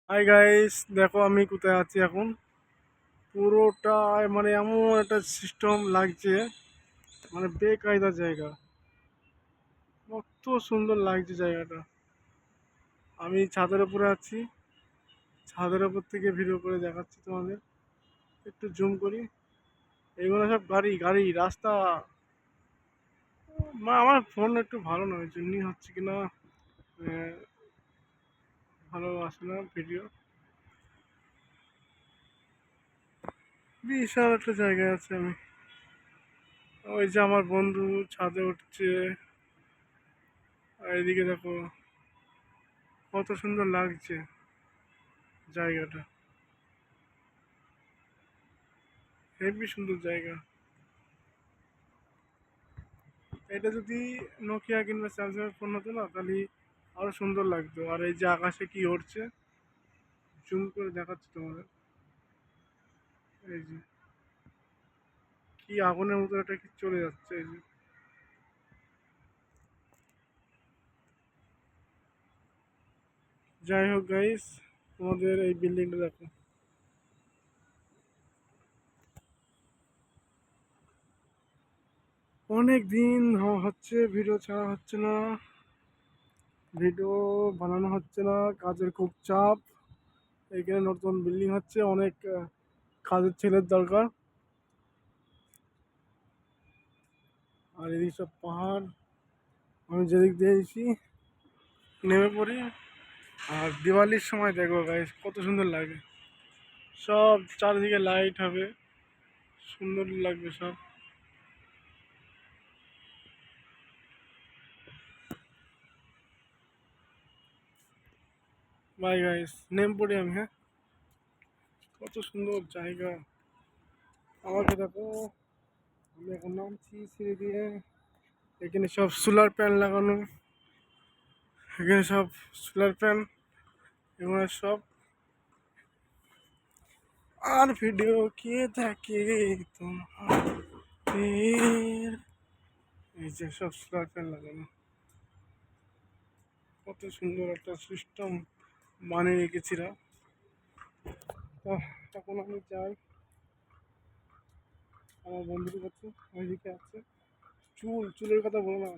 Hi guys, দেখো আমি কোথায় আছি এখন। পুরোটাই মানে এমন একটা সিস্টেম লাগছে, মানে বেকায়দা জায়গা। কত সুন্দর লাগছে জায়গাটা। আমি ছাদের উপরে আছি, ছাদের উপর থেকে ভিডিও করে দেখাচ্ছি তোমাদের। একটু জুম করি। এইগুলো সব গাড়ি গাড়ি রাস্তা। আমার ফোন একটু ভালো নয়, ওই জন্যই হচ্ছে কিনা ভালো আসে না ভিডিও। বিশাল একটা জায়গায় আছে আমি। ওই যে আমার বন্ধু ছাদে উঠছে, আর এদিকে দেখো কত সুন্দর লাগছে জায়গাটা। হেবি সুন্দর জায়গা। এটা যদি নোকিয়া কিংবা স্যামসাং এর ফোন হতো না, তাহলে আরো সুন্দর লাগতো। আর এই যে আকাশে কি উড়ছে, জুম করে দেখাচ্ছি তোমাদের। এই যে কি আগুনের মতো এটা কি চলে যাচ্ছে, এই যে। যাই হোক গাইস, তোমাদের এই বিল্ডিংটা দেখো। অনেক দিন হচ্ছে ভিডিও ছাড়া হচ্ছে না, ভিডিও বানানো হচ্ছে না, কাজের খুব চাপ। এখানে নতুন বিল্ডিং হচ্ছে, অনেক কাজের ছেলের দরকার। আর এদিকে সব পাহাড়, আমি যেদিক দিয়ে এসেছি নেমে পড়ি। আর দিওয়ালির সময় দেখো গাইস কত সুন্দর লাগে, সব চারিদিকে লাইট হবে, সুন্দর লাগবে সব। বাই গাইস, নেমে পড়ি আমি, হ্যাঁ। কত সুন্দর জায়গা। আমাকে দেখো, আমি এখন নামছি সিঁড়ি দিয়ে। এখানে সব সোলার প্যানেল লাগানো, এখানে সব সোলার প্যান, এগুলো সব। আর ভিডিও কে দেখে তোমাদের, এই যে সব সোলার প্যান লাগানো। কত সুন্দর একটা সিস্টেম বানিয়ে রেখেছিলাম। তো এখন আমি যাই আমার বন্ধুর কাছে, ওইদিকে আছে। চুলের কথা বলো না,